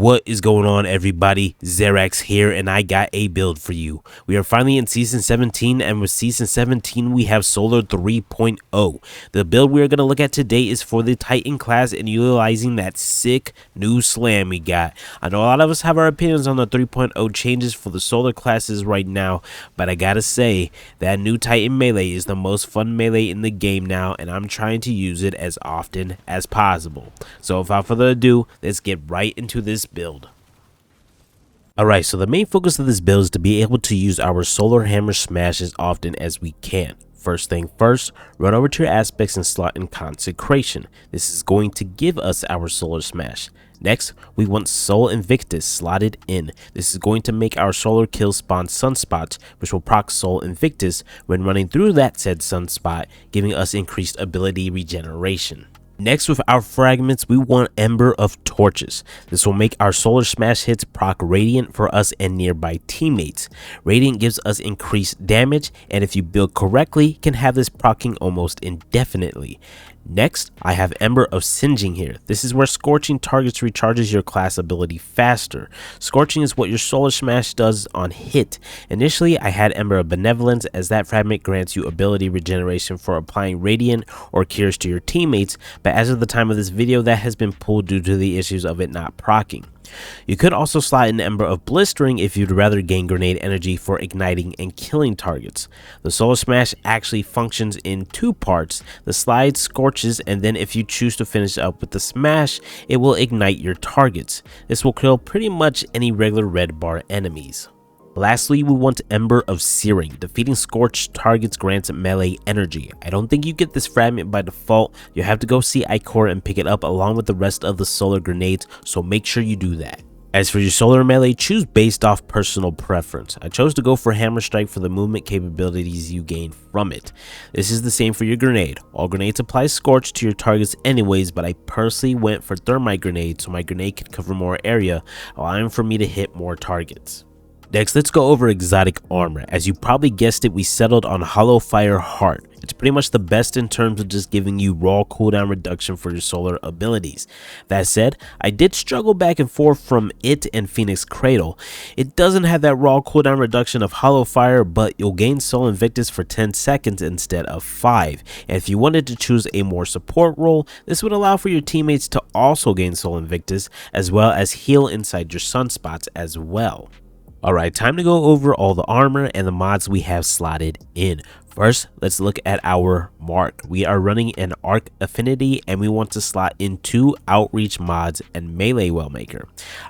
What is going on, everybody? Zerax here, and I got a build for you. We are finally in Season 17, and with Season 17, we have Solar 3.0. The build we are going to look at today is for the Titan class and utilizing that sick new slam we got. I know a lot of us have our opinions on the 3.0 changes for the Solar classes right now, but I gotta say, that new Titan melee is the most fun melee in the game now, and I'm trying to use it as often as possible. So without further ado, let's get right into this build. Alright, so the main focus of this build is to be able to use our solar hammer smash as often as we can. First thing first, run over to your aspects and slot in consecration. This is going to give us our solar smash. Next, we want Soul Invictus slotted in. This is going to make our solar kill spawn sunspots, which will proc Soul Invictus when running through that said sunspot, giving us increased ability regeneration. Next, with our fragments, we want Ember of Torches. This will make our solar smash hits proc radiant for us and nearby teammates. Radiant gives us increased damage, and if you build correctly, can have this proccing almost indefinitely. Next, I have Ember of Singeing here. This is where Scorching targets recharges your class ability faster. Scorching is what your solar smash does on hit. Initially, I had Ember of Benevolence, as that fragment grants you ability regeneration for applying radiant or cures to your teammates, but as of the time of this video, that has been pulled due to the issues of it not proccing. You could also slot in Ember of Blistering if you'd rather gain grenade energy for igniting and killing targets. The solar smash actually functions in two parts. The slide scorches, and then if you choose to finish up with the smash, it will ignite your targets. This will kill pretty much any regular red bar enemies. Lastly, we want Ember of Searing. Defeating scorched targets grants melee energy. I don't think you get this fragment by default. You have to go see Icor and pick it up along with the rest of the solar grenades, so make sure you do that. As for your solar melee, choose based off personal preference. I chose to go for Hammer Strike for the movement capabilities you gain from it. This is the same for your grenade. All grenades apply Scorch to your targets anyways, but I personally went for Thermite Grenade so my grenade can cover more area, allowing for me to hit more targets. Next, let's go over exotic armor. As you probably guessed it, we settled on Hollow Fireheart. It's pretty much the best in terms of just giving you raw cooldown reduction for your solar abilities. That said, I did struggle back and forth from it and Phoenix Cradle. It doesn't have that raw cooldown reduction of Hollow Fire, but you'll gain Soul Invictus for 10 seconds instead of 5. And if you wanted to choose a more support role, this would allow for your teammates to also gain Soul Invictus, as well as heal inside your sunspots as well. Alright, time to go over all the armor and the mods we have slotted in. First, let's look at our mark. We are running an arc affinity and we want to slot in 2 outreach mods and melee wellmaker.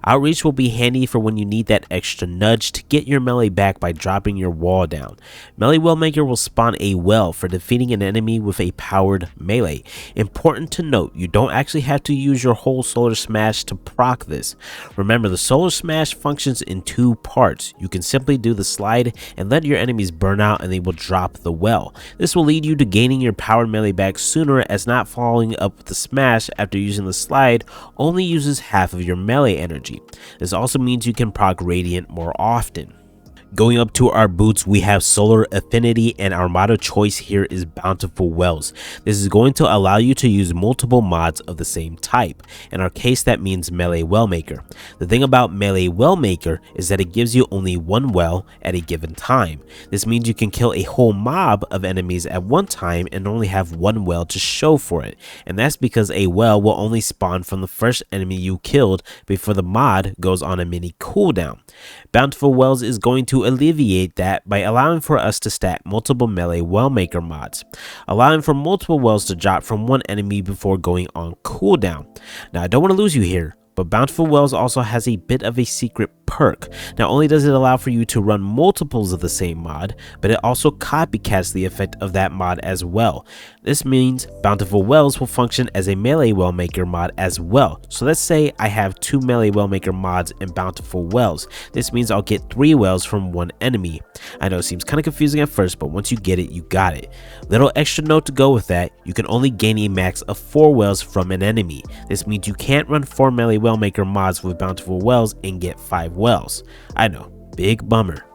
Outreach will be handy for when you need that extra nudge to get your melee back by dropping your wall down. Melee wellmaker will spawn a well for defeating an enemy with a powered melee. Important to note, you don't actually have to use your whole solar smash to proc this. Remember, the solar smash functions in 2 parts. You can simply do the slide and let your enemies burn out and they will drop the well. This will lead you to gaining your powered melee back sooner, as not following up with the smash after using the slide only uses half of your melee energy. This also means you can proc radiant more often. Going up to our boots, we have Solar Affinity, and our mod of choice here is Bountiful Wells. This is going to allow you to use multiple mods of the same type. In our case, that means Melee Wellmaker. The thing about Melee Wellmaker is that it gives you only 1 well at a given time. This means you can kill a whole mob of enemies at one time and only have 1 well to show for it. And that's because a well will only spawn from the first enemy you killed before the mod goes on a mini cooldown. Bountiful Wells is going to alleviate that by allowing for us to stack multiple melee wellmaker mods, allowing for multiple wells to drop from one enemy before going on cooldown. Now, I don't want to lose you here, but Bountiful Wells also has a bit of a secret perk. Not only does it allow for you to run multiples of the same mod, but it also copycats the effect of that mod as well. This means Bountiful Wells will function as a melee wellmaker mod as well. So let's say I have 2 melee wellmaker mods in Bountiful Wells. This means I'll get 3 wells from 1 enemy. I know it seems kind of confusing at first, but once you get it, you got it. Little extra note to go with that, you can only gain a max of 4 wells from an enemy. This means you can't run 4 melee wellmaker mods with Bountiful Wells and get 5 wells. I know, big bummer.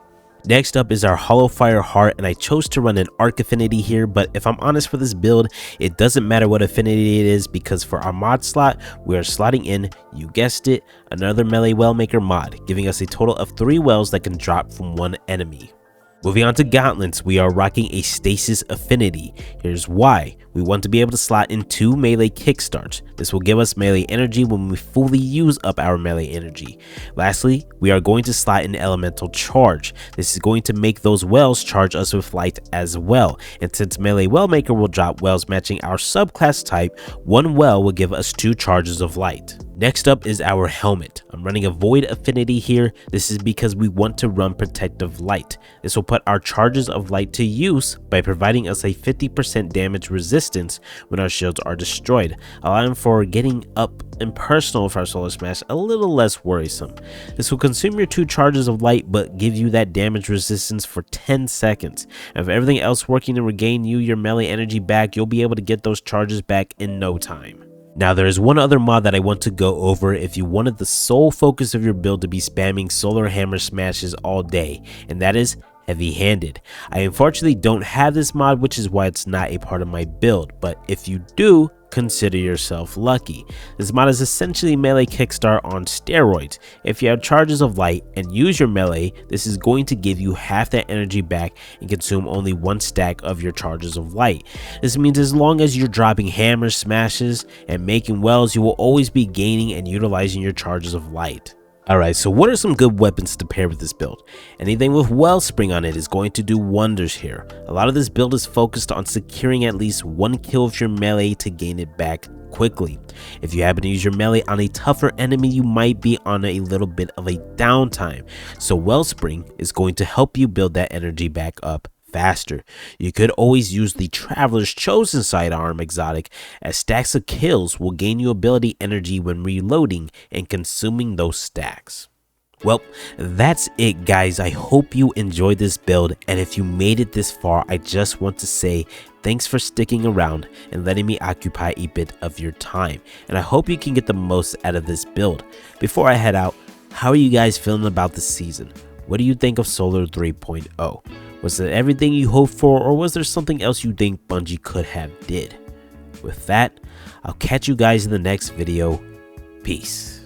Next up is our Hollow Fireheart, and I chose to run an arc affinity here, but if I'm honest for this build, it doesn't matter what affinity it is, because for our mod slot, we are slotting in, you guessed it, another melee well maker mod, giving us a total of 3 wells that can drop from one enemy. Moving on to Gauntlets, we are rocking a stasis affinity. Here's why. We want to be able to slot in 2 melee kickstarts. This will give us melee energy when we fully use up our melee energy. Lastly, we are going to slot in elemental charge. This is going to make those wells charge us with light as well. And since melee well maker will drop wells matching our subclass type, 1 well will give us 2 charges of light. Next up is our helmet. I'm running a void affinity here. This is because we want to run protective light. This will put our charges of light to use by providing us a 50% damage resistance when our shields are destroyed, allowing for getting up and personal with our solar smash a little less worrisome. This will consume your 2 charges of light but give you that damage resistance for 10 seconds. And if everything else working to regain you your melee energy back, you'll be able to get those charges back in no time. Now there is one other mod that I want to go over if you wanted the sole focus of your build to be spamming solar hammer smashes all day, and that is heavy-handed. I unfortunately don't have this mod, which is why it's not a part of my build, but if you do, consider yourself lucky. This mod is essentially melee kickstart on steroids. If you have charges of light and use your melee, this is going to give you half that energy back and consume only 1 stack of your charges of light. This means as long as you're dropping hammer smashes and making wells, you will always be gaining and utilizing your charges of light. Alright, so what are some good weapons to pair with this build? Anything with Wellspring on it is going to do wonders here. A lot of this build is focused on securing at least 1 kill with your melee to gain it back quickly. If you happen to use your melee on a tougher enemy, you might be on a little bit of a downtime. So Wellspring is going to help you build that energy back up faster. You could always use the Traveler's Chosen sidearm exotic, as stacks of kills will gain you ability energy when reloading and consuming those stacks. Well, that's it guys. I hope you enjoyed this build, and if you made it this far, I just want to say thanks for sticking around and letting me occupy a bit of your time, and I hope you can get the most out of this build. Before I head out, how are you guys feeling about this season? What do you think of Solar 3.0? Was it everything you hoped for, or was there something else you think Bungie could have did? With that, I'll catch you guys in the next video. Peace.